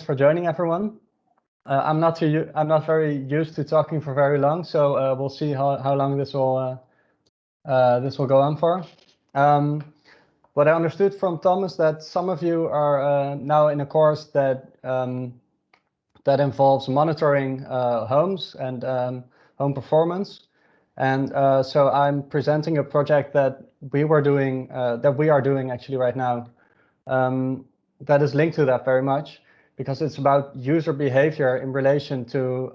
for joining, everyone. I'm not very used to talking for very long, so we'll see how long this will go on for. What I understood from Tom is that some of you are now in a course that that involves monitoring homes and home performance, and so I'm presenting a project that we are doing actually right now. That is linked to that very much, because it's about user behavior in relation to,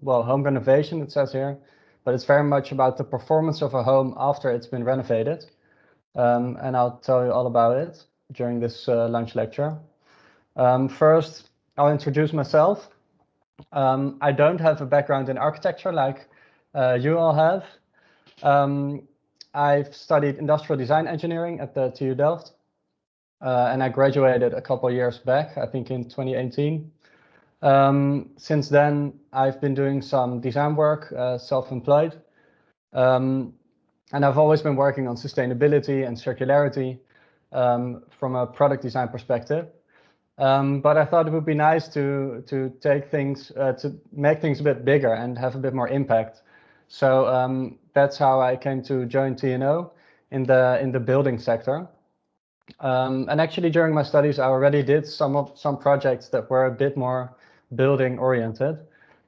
well, home renovation, it says here, but it's very much about the performance of a home after it's been renovated. And I'll tell you all about it during this lunch lecture. First, I'll introduce myself. I don't have a background in architecture like you all have. I've studied industrial design engineering at the TU Delft. And I graduated a couple of years back, I think in 2018. Since then, I've been doing some design work, self-employed. And I've always been working on sustainability and circularity from a product design perspective. But I thought it would be nice to take things, to make things a bit bigger and have a bit more impact. So that's how I came to join TNO in the building sector. And actually, during my studies, I already did some projects that were a bit more building oriented,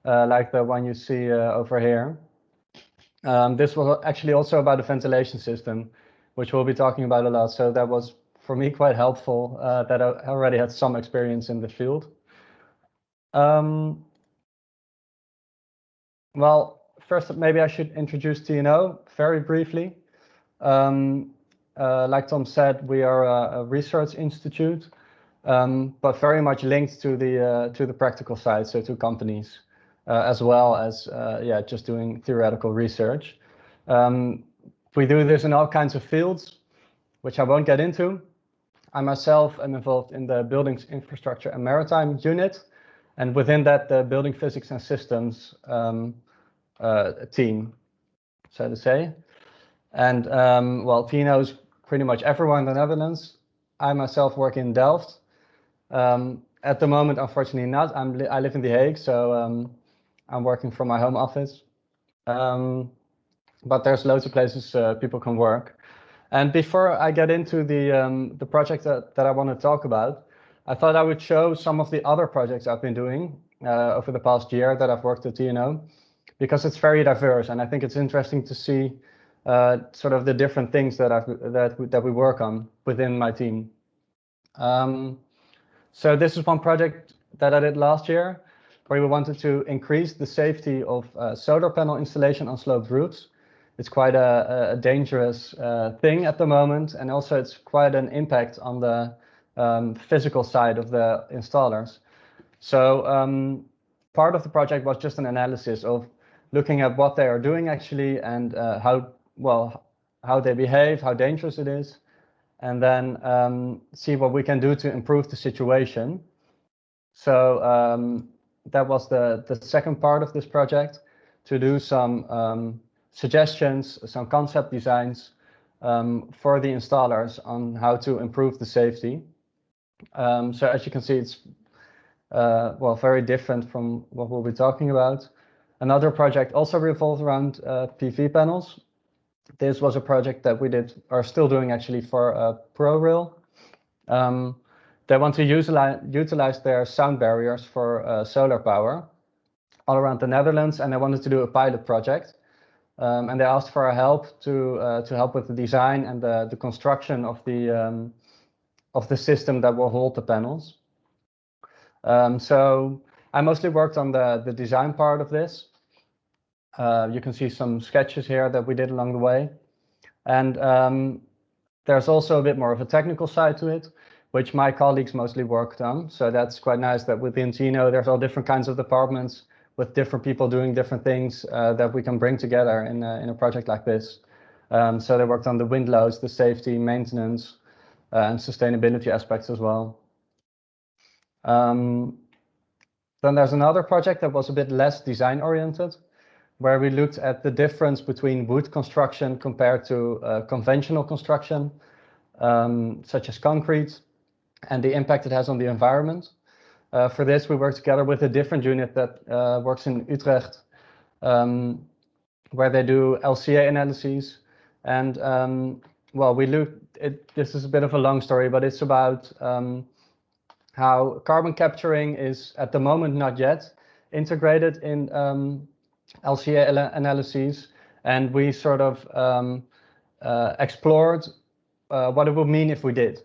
like the one you see over here. This was actually also about a ventilation system, which we'll be talking about a lot. So that was, for me, quite helpful that I already had some experience in the field. Well, first, maybe I should introduce TNO very briefly. Like Tom said, we are a research institute, but very much linked to the practical side, so to companies, as well as just doing theoretical research. We do this in all kinds of fields, which I won't get into. I myself am involved in the Buildings, Infrastructure and Maritime unit, and within that, the Building Physics and Systems team, so to say. And well, TNO is pretty much everyone in the Netherlands. I myself work in Delft. At the moment, unfortunately not. I live in The Hague, so I'm working from my home office. But there's loads of places people can work. And before I get into the project that I want to talk about, I thought I would show some of the other projects I've been doing over the past year that I've worked at TNO, because it's very diverse, and I think it's interesting to see sort of the different things that we work on within my team. So this is one project that I did last year, where we wanted to increase the safety of solar panel installation on sloped roofs. It's quite a dangerous thing at the moment, and also it's quite an impact on the physical side of the installers. So part of the project was just an analysis of looking at what they are doing actually, and how they behave, how dangerous it is, and then see what we can do to improve the situation. So that was the second part of this project, to do some suggestions, some concept designs for the installers on how to improve the safety. So as you can see, it's well, very different from what we'll be talking about. Another project also revolves around PV panels. This was a project that we are still doing actually for ProRail. They want to utilize their sound barriers for solar power all around the Netherlands, and they wanted to do a pilot project. And they asked for our help to help with the design and the construction of the system that will hold the panels. So I mostly worked on the design part of this. You can see some sketches here that we did along the way. And there's also a bit more of a technical side to it, which my colleagues mostly worked on. So that's quite nice that within TNO, there's all different kinds of departments with different people doing different things that we can bring together in a project like this. So they worked on the wind loads, the safety, maintenance, and sustainability aspects as well. Then there's another project that was a bit less design oriented, where we looked at the difference between wood construction compared to conventional construction, such as concrete, and the impact it has on the environment. For this, we work together with a different unit that works in Utrecht, where they do LCA analyses. And well, this is a bit of a long story, but it's about how carbon capturing is at the moment not yet integrated in LCA analyses. And we sort of explored what it would mean if we did,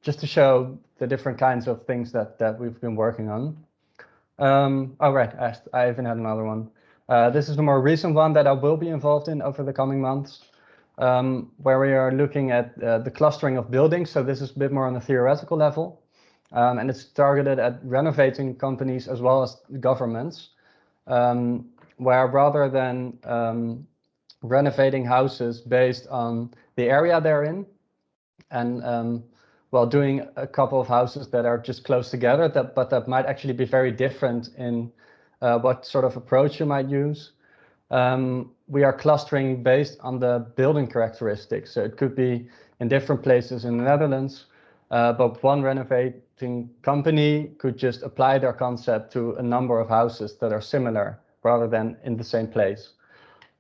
just to show the different kinds of things that we've been working on. Oh, right, I even had another one. This is the more recent one that I will be involved in over the coming months, where we are looking at the clustering of buildings. So this is a bit more on a theoretical level, and it's targeted at renovating companies as well as governments, where rather than renovating houses based on the area they're in, and well, doing a couple of houses that are just close together, but that might actually be very different in what sort of approach you might use. We are clustering based on the building characteristics. So it could be in different places in the Netherlands, but one renovating company could just apply their concept to a number of houses that are similar rather than in the same place.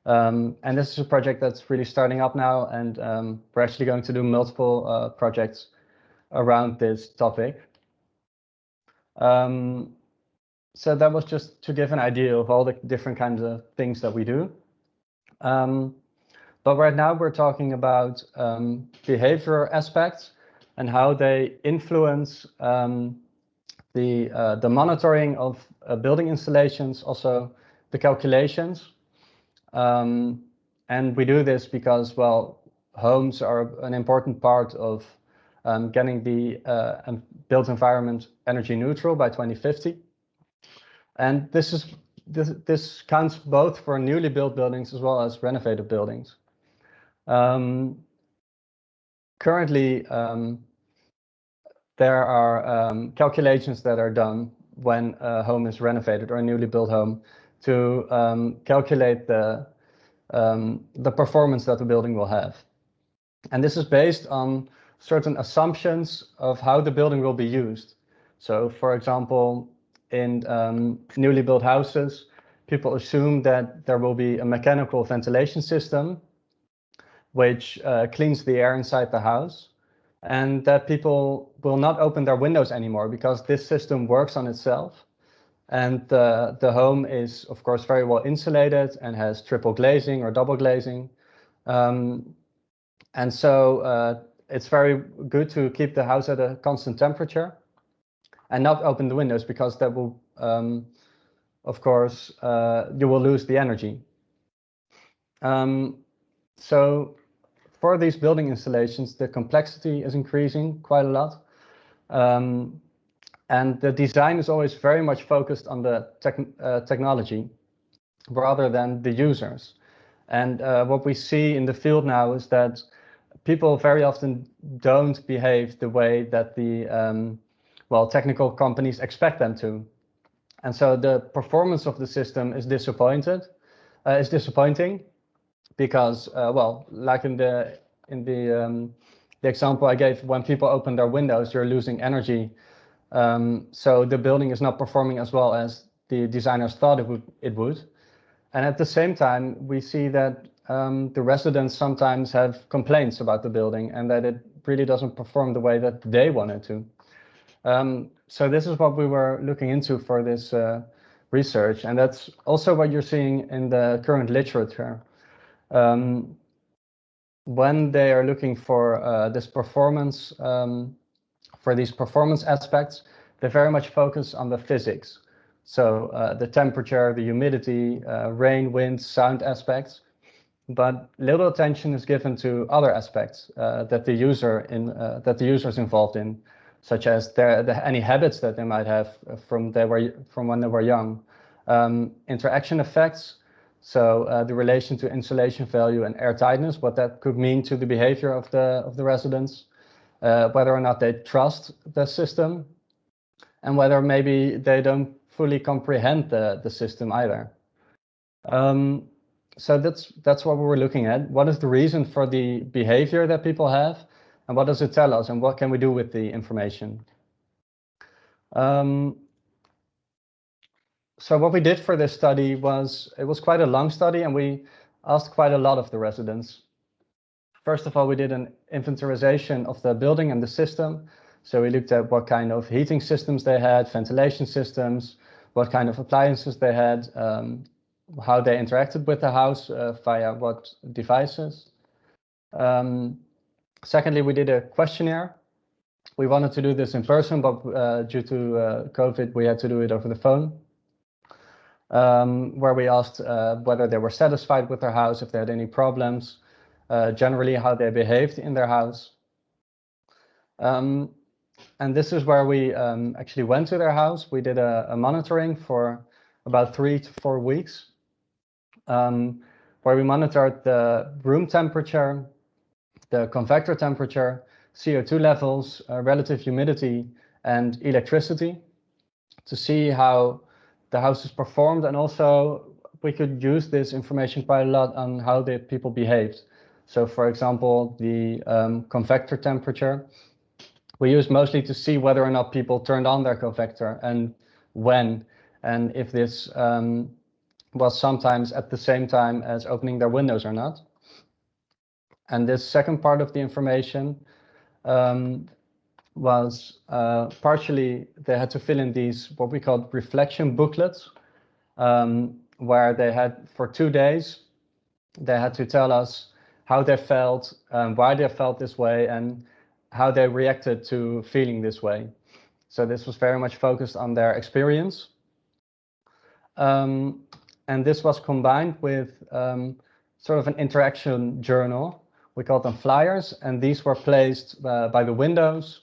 And this is a project that's really starting up now, and we're actually going to do multiple projects around this topic. So that was just to give an idea of all the different kinds of things that we do. But right now we're talking about behavior aspects and how they influence the monitoring of building installations, also the calculations. And we do this because, well, homes are an important part of getting the built environment energy neutral by 2050. And this counts both for newly built buildings as well as renovated buildings. Currently, there are calculations that are done when a home is renovated or a newly built home to calculate the performance that the building will have. And this is based on certain assumptions of how the building will be used. So, for example, in newly built houses, people assume that there will be a mechanical ventilation system which cleans the air inside the house, and that people will not open their windows anymore because this system works on itself. And the home is, of course, very well insulated and has triple glazing or double glazing. And so it's very good to keep the house at a constant temperature and not open the windows, because that will, of course, you will lose the energy. So for these building installations, the complexity is increasing quite a lot. And the design is always very much focused on the technology rather than the users. And what we see in the field now is that people very often don't behave the way that the well, technical companies expect them to. And so the performance of the system is disappointing because, well, like in the example I gave, when people open their windows, you're losing energy. So the building is not performing as well as the designers thought it would. And at the same time, we see that the residents sometimes have complaints about the building and that it really doesn't perform the way that they want it to. So this is what we were looking into for this research, and that's also what you're seeing in the current literature. When they are looking for this performance, for these performance aspects, they very much focus on the physics. So the temperature, the humidity, rain, wind, sound aspects, but little attention is given to other aspects that the user is involved in, such as any habits that they might have from when they were young, interaction effects. So the relation to insulation value and air tightness, what that could mean to the behavior of the residents, whether or not they trust the system, and whether maybe they don't fully comprehend the system either. So that's what we were looking at. What is the reason for the behavior that people have, and what does it tell us, and what can we do with the information? So what we did for this study was, it was quite a long study, and we asked quite a lot of the residents. First of all, we did an inventarization of the building and the system. So we looked at what kind of heating systems they had, ventilation systems, what kind of appliances they had, how they interacted with the house via what devices. Secondly, we did a questionnaire. We wanted to do this in person, but due to COVID, we had to do it over the phone, where we asked whether they were satisfied with their house, if they had any problems, generally how they behaved in their house. And this is where we actually went to their house. We did a monitoring for about 3 to 4 weeks, where we monitored the room temperature, the convector temperature, CO2 levels, relative humidity, and electricity, to see how the houses performed. And also we could use this information quite a lot on how the people behaved. So for example, the convector temperature, we used mostly to see whether or not people turned on their convector and when, and if this was sometimes at the same time as opening their windows or not. And this second part of the information was partially they had to fill in these what we called reflection booklets, where they had, for 2 days, they had to tell us how they felt, why they felt this way, and how they reacted to feeling this way. So this was very much focused on their experience. And this was combined with sort of an interaction journal. We called them flyers, and these were placed by the windows,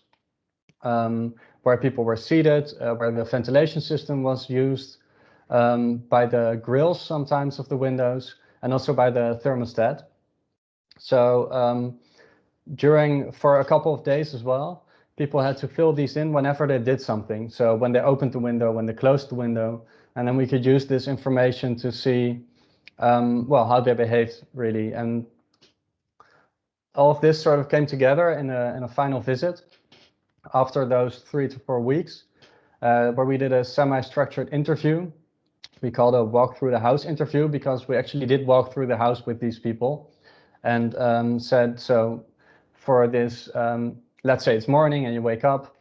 where people were seated, where the ventilation system was used, by the grills sometimes of the windows, and also by the thermostat. So for a couple of days as well, people had to fill these in whenever they did something. So when they opened the window, when they closed the window, and then we could use this information to see, well, how they behaved really. And all of this sort of came together in a final visit after those 3 to 4 weeks, where we did a semi-structured interview. We called a walk through the house interview, because we actually did walk through the house with these people and said, so for this, let's say it's morning and you wake up,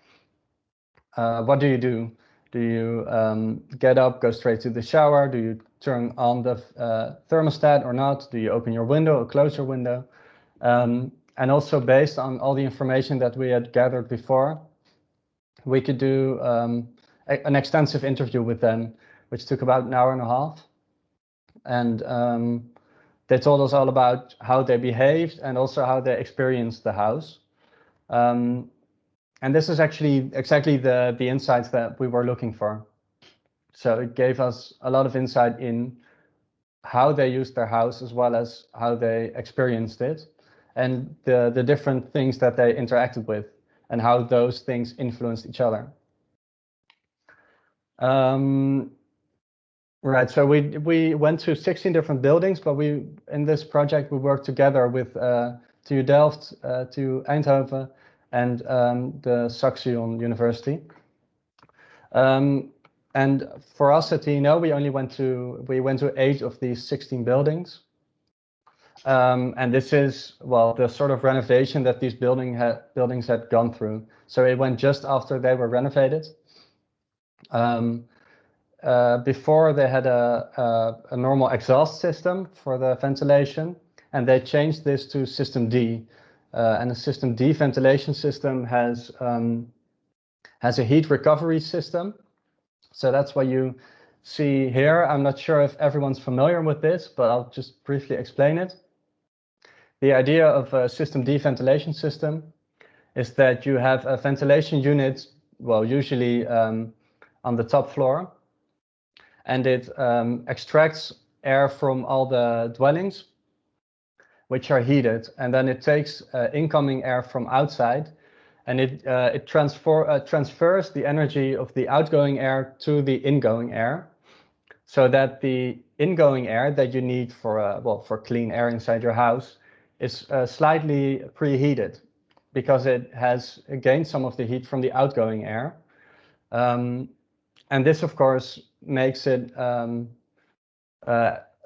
what do you do? Do you get up, go straight to the shower? Do you turn on the thermostat or not? Do you open your window or close your window? And also based on all the information that we had gathered before, we could do an extensive interview with them, which took about an hour and a half. And they told us all about how they behaved and also how they experienced the house. And this is actually exactly the insights that we were looking for. So it gave us a lot of insight in how they used their house, as well as how they experienced it, and the different things that they interacted with, and how those things influenced each other. Right, so we went to 16 different buildings, but in this project we worked together with TU Delft, TU Eindhoven, and the Saxion University. And for us at TNO, we went to 8 of these 16 buildings. And this is, well, the sort of renovation that these buildings had gone through. So it went just after they were renovated. Before they had a normal exhaust system for the ventilation, and they changed this to System D. And the System D ventilation system has a heat recovery system. So that's what you see here. I'm not sure if everyone's familiar with this, but I'll just briefly explain it. The idea of a System D ventilation system is that you have a ventilation unit, well, usually on the top floor, and it extracts air from all the dwellings, which are heated, and then it takes incoming air from outside, and it transfers the energy of the outgoing air to the ingoing air, so that the ingoing air that you need for clean air inside your house is slightly preheated, because it has gained some of the heat from the outgoing air. And this, of course, makes it a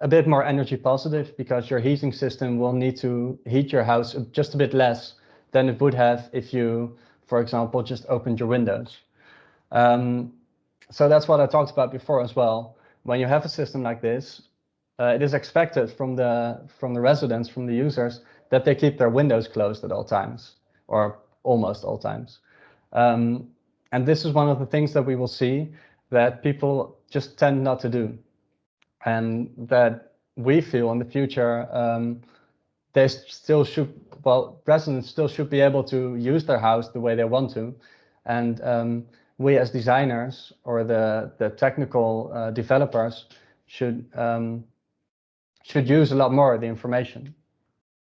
bit more energy positive, because your heating system will need to heat your house just a bit less than it would have if you, for example, just opened your windows. So that's what I talked about before as well. When you have a system like this, it is expected from the residents, from the users, that they keep their windows closed at all times, or almost all times. And this is one of the things that we will see that people just tend not to do, and that we feel in the future they still should, well, residents still should be able to use their house the way they want to, and we as designers, or the technical developers, should use a lot more of the information.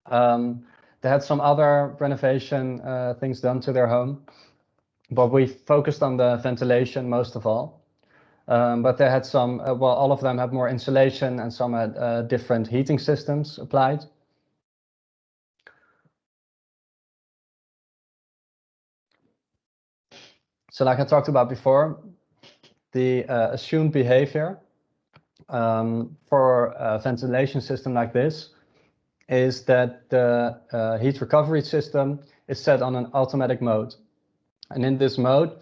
They had some other renovation things done to their home, but we focused on the ventilation most of all. But they had some, well, all of them had more insulation, and some had different heating systems applied. So like I talked about before, the assumed behavior for a ventilation system like this is that the heat recovery system is set on an automatic mode. And in this mode,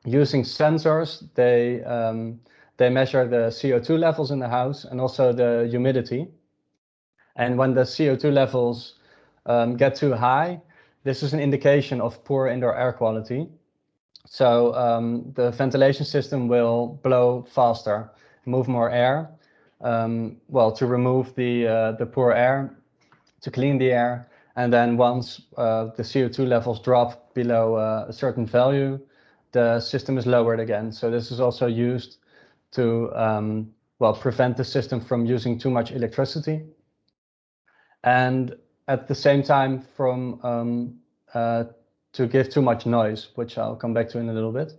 using sensors, they measure the CO2 levels in the house and also the humidity. And when the CO2 levels get too high, this is an indication of poor indoor air quality. So the ventilation system will blow faster, move more air, well, to remove the poor air, to clean the air. And then once the CO2 levels drop below a certain value, the system is lowered again. So this is also used to, well, prevent the system from using too much electricity. And at the same time to give too much noise, which I'll come back to in a little bit.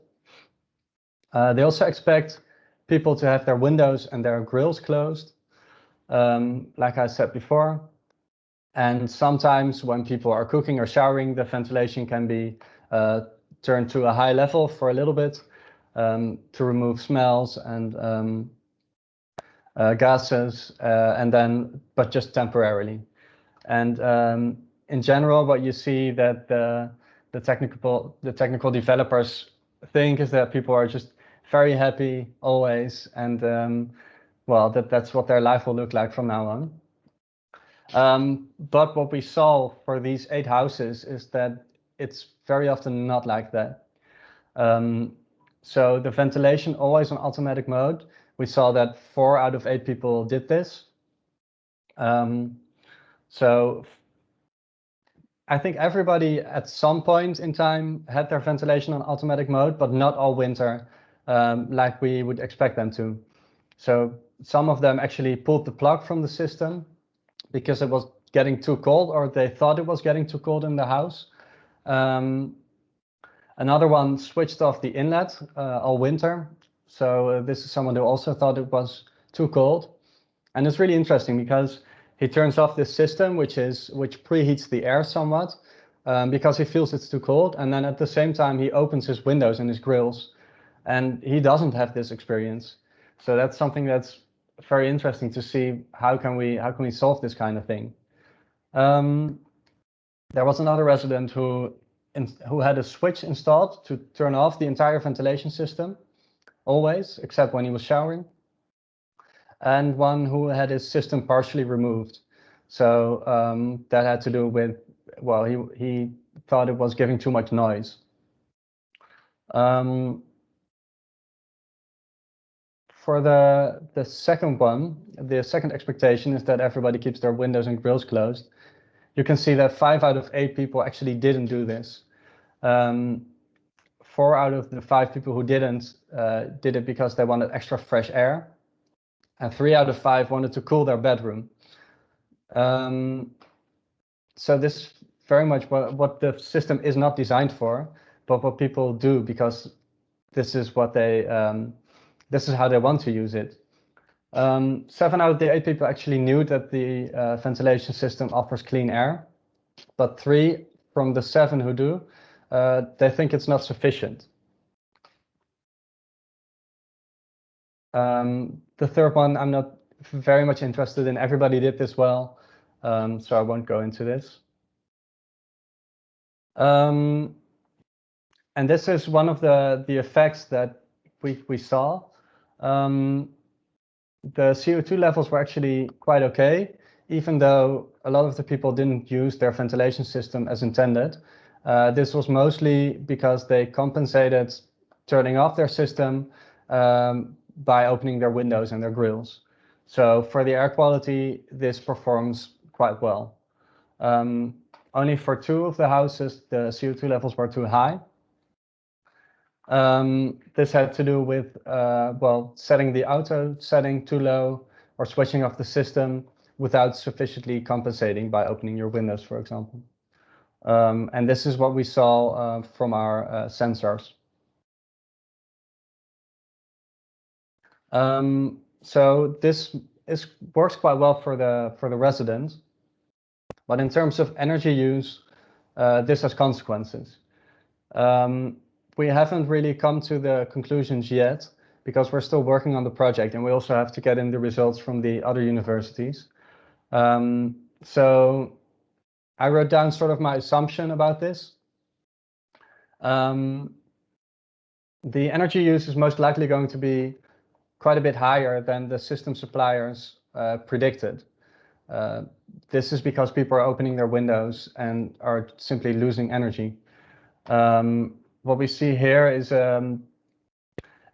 They also expect people to have their windows and their grills closed, like I said before. And sometimes when people are cooking or showering, the ventilation can be turned to a high level for a little bit to remove smells and gases, and then, but just temporarily. And in general, what you see that the technical developers think is that people are just very happy always, and well, that's what their life will look like from now on. But what we saw for these 8 houses is that it's very often not like that. So the ventilation always on automatic mode. We saw that 4 out of 8 people did this. So I think everybody at some point in time had their ventilation on automatic mode, but not all winter, like we would expect them to. So some of them actually pulled the plug from the system because it was getting too cold, or they thought it was getting too cold in the house. Another one switched off the inlet all winter. So this is someone who also thought it was too cold. And it's really interesting because he turns off this system, which preheats the air somewhat, because he feels it's too cold. And then at the same time, he opens his windows and his grills, and he doesn't have this experience. So that's something that's very interesting to see. How can we solve this kind of thing? There was another resident who had a switch installed to turn off the entire ventilation system, always, except when he was showering. And one who had his system partially removed. So that had to do with, well, he thought it was giving too much noise. For the second one, the second expectation is that everybody keeps their windows and grills closed. You can see that 5 out of 8 people actually didn't do this. 4 out of the 5 people who didn't did it because they wanted extra fresh air. And 3 out of 5 wanted to cool their bedroom. So this is very much what the system is not designed for, but what people do because this is what this is how they want to use it. 7 out of the 8 people actually knew that the ventilation system offers clean air, but 3 from the 7 who do, they think it's not sufficient. The third one, I'm not very much interested in. Everybody did this well, so I won't go into this. And this is one of the effects that we saw. The CO2 levels were actually quite okay, even though a lot of the people didn't use their ventilation system as intended. This was mostly because they compensated turning off their system by opening their windows and their grills. So for the air quality, this performs quite well. Only for 2 of the houses, the CO2 levels were too high. This had to do with, well, setting the auto setting too low or switching off the system without sufficiently compensating by opening your windows, for example. And this is what we saw from our sensors. So this works quite well for the residents, but in terms of energy use, this has consequences. We haven't really come to the conclusions yet because we're still working on the project, and we also have to get in the results from the other universities. So I wrote down sort of my assumption about this. The energy use is most likely going to be quite a bit higher than the system suppliers predicted. This is because people are opening their windows and are simply losing energy. What we see here is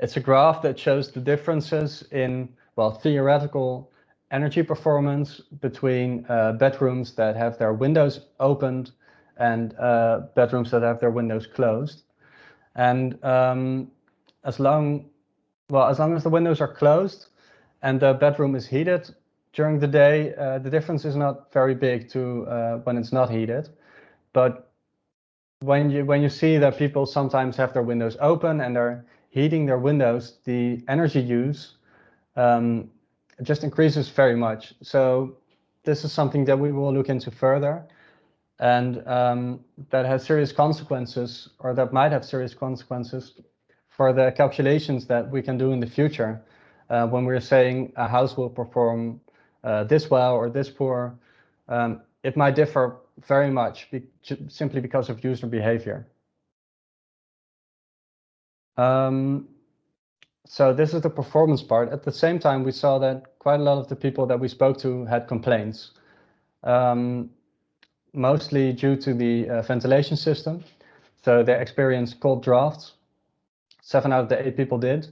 it's a graph that shows the differences in, well, theoretical energy performance between bedrooms that have their windows opened and bedrooms that have their windows closed. And as long as the windows are closed and the bedroom is heated during the day, the difference is not very big to when it's not heated. But when you see that people sometimes have their windows open and they're heating their windows, the energy use just increases very much. So this is something that we will look into further, and that has serious consequences, or that might have serious consequences for the calculations that we can do in the future when we're saying a house will perform this well or this poor. It might differ very much simply because of user behavior. So this is the performance part. At the same time, we saw that quite a lot of the people that we spoke to had complaints, mostly due to the ventilation system. So they experienced cold drafts. 7 out of the 8 people did.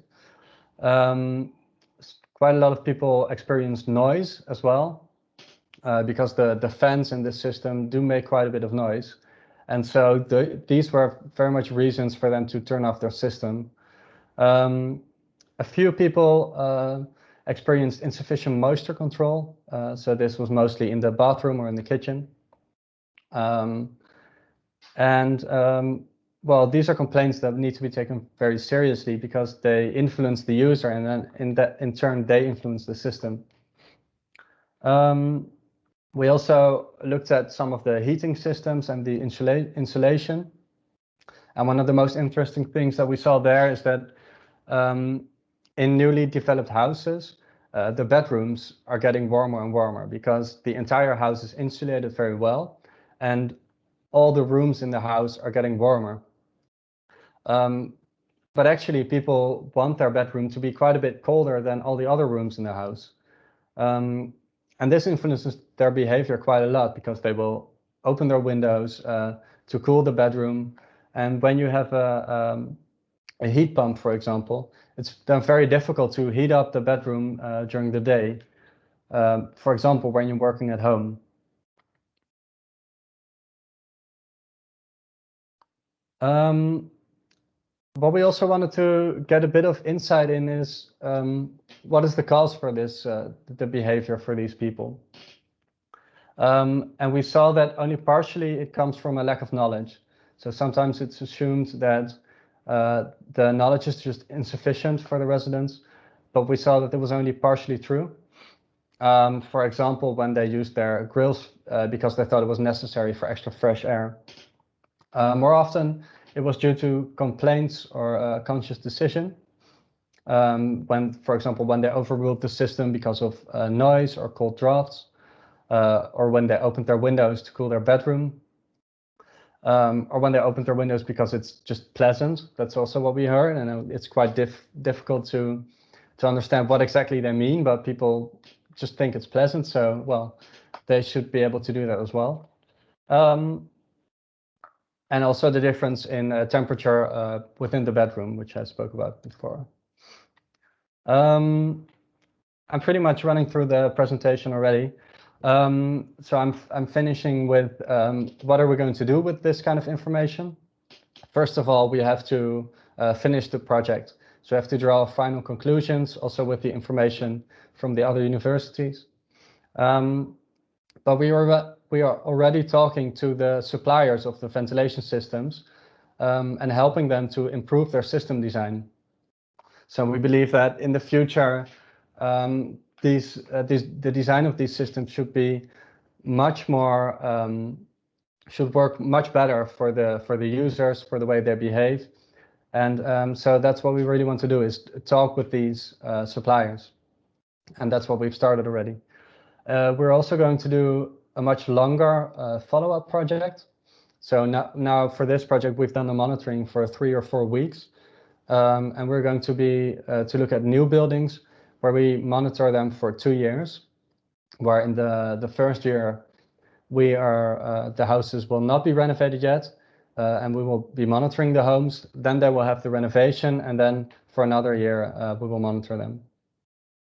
Quite a lot of people experienced noise as well, because the fans in this system do make quite a bit of noise. And so these were very much reasons for them to turn off their system. A few people experienced insufficient moisture control. So this was mostly in the bathroom or in the kitchen. Well, these are complaints that need to be taken very seriously because they influence the user, and then in turn they influence the system. We also looked at some of the heating systems and the insulation. And one of the most interesting things that we saw there is that in newly developed houses, the bedrooms are getting warmer and warmer because the entire house is insulated very well, and all the rooms in the house are getting warmer. But actually, people want their bedroom to be quite a bit colder than all the other rooms in the house. And this influences their behavior quite a lot because they will open their windows to cool the bedroom. And when you have a heat pump, for example, it's then very difficult to heat up the bedroom during the day. For example, when you're working at home. What we also wanted to get a bit of insight in is what is the cause for this, the behavior for these people. And we saw that only partially it comes from a lack of knowledge. So sometimes it's assumed that the knowledge is just insufficient for the residents, but we saw that it was only partially true. For example, when they used their grills because they thought it was necessary for extra fresh air. More often, it was due to complaints or a conscious decision. when, for example, when they overruled the system because of noise or cold drafts, or when they opened their windows to cool their bedroom, or when they opened their windows because it's just pleasant. That's also what we heard, and it's quite difficult to understand what exactly they mean, but people just think it's pleasant, so, well, they should be able to do that as well. And also the difference in temperature within the bedroom, which I spoke about before. I'm pretty much running through the presentation already. So I'm finishing with what are we going to do with this kind of information? First of all, we have to finish the project. So we have to draw final conclusions, also with the information from the other universities. But we are already talking to the suppliers of the ventilation systems and helping them to improve their system design. So we believe that in the future, the design of these systems should be much more, should work much better for the users, for the way they behave. And so that's what we really want to do, is talk with these suppliers. And that's what we've started already. We're also going to do a much longer follow-up project. So now for this project, we've done the monitoring for 3 or 4 weeks. And we're going to be to look at new buildings where we monitor them for 2 years, where in the first year the houses will not be renovated yet, and we will be monitoring the homes. Then they will have the renovation, and then for another year we will monitor them.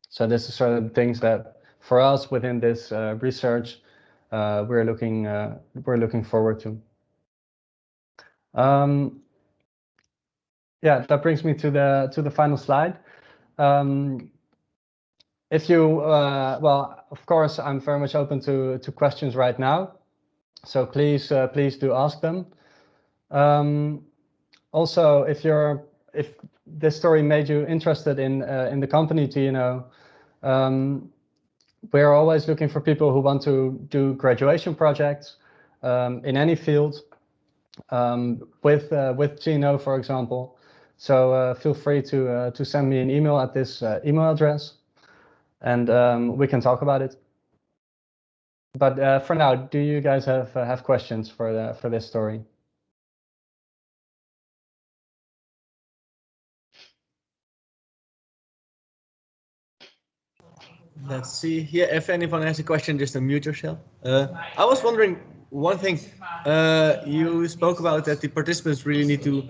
So this is sort of things that for us within this research we're looking forward to. Yeah, that brings me to the final slide. If you, well, of course, I'm very much open to questions right now, so please do ask them. Also, if this story made you interested in the company TNO, we're always looking for people who want to do graduation projects in any field with TNO, for example. So feel free to send me an email at this email address, and we can talk about it. But for now, do you guys have questions for this story? Let's see here. If anyone has a question, just unmute yourself. I was wondering one thing. You spoke about that the participants really need to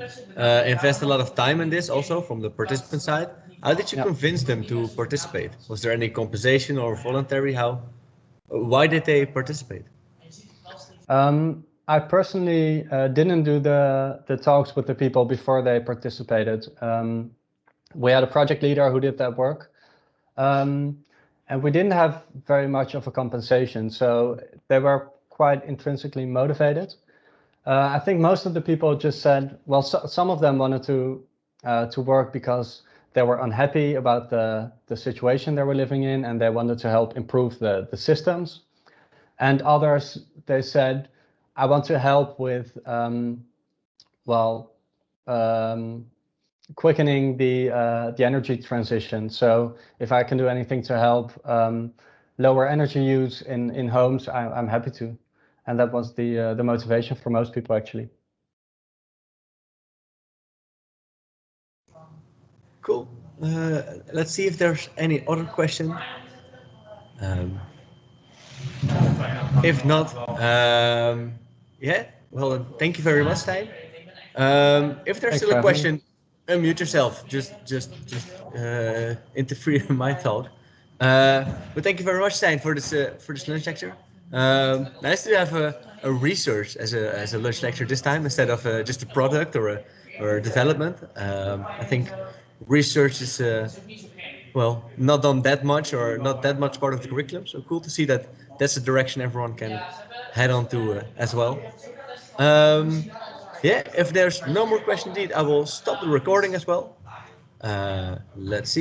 invest a lot of time in this, also from the participant side. How did you convince them to participate? Was there any compensation or voluntary? Why did they participate? I personally didn't do the talks with the people before they participated. We had a project leader who did that work. And we didn't have very much of a compensation, so they were quite intrinsically motivated. I think most of the people just said, well, some of them wanted to work because they were unhappy about the situation they were living in, and they wanted to help improve the systems. And others, they said, I want to help with, quickening the energy transition. So if I can do anything to help lower energy use in homes, I'm happy to. And that was the motivation for most people, actually. Cool. Let's see if there's any other question. If not, yeah. Well, thank you very much, Stijn. If there's still a question, unmute yourself. Just interfere in my thought. But thank you very much, Stijn, for this lunch lecture. Nice to have a research as a lunch lecture this time instead of just a product or a development. I think research is well, not done that much or not that much part of the curriculum. So cool to see that that's the direction everyone can head on to as well. Yeah, if there's no more questions, indeed, I will stop the recording as well. Let's see.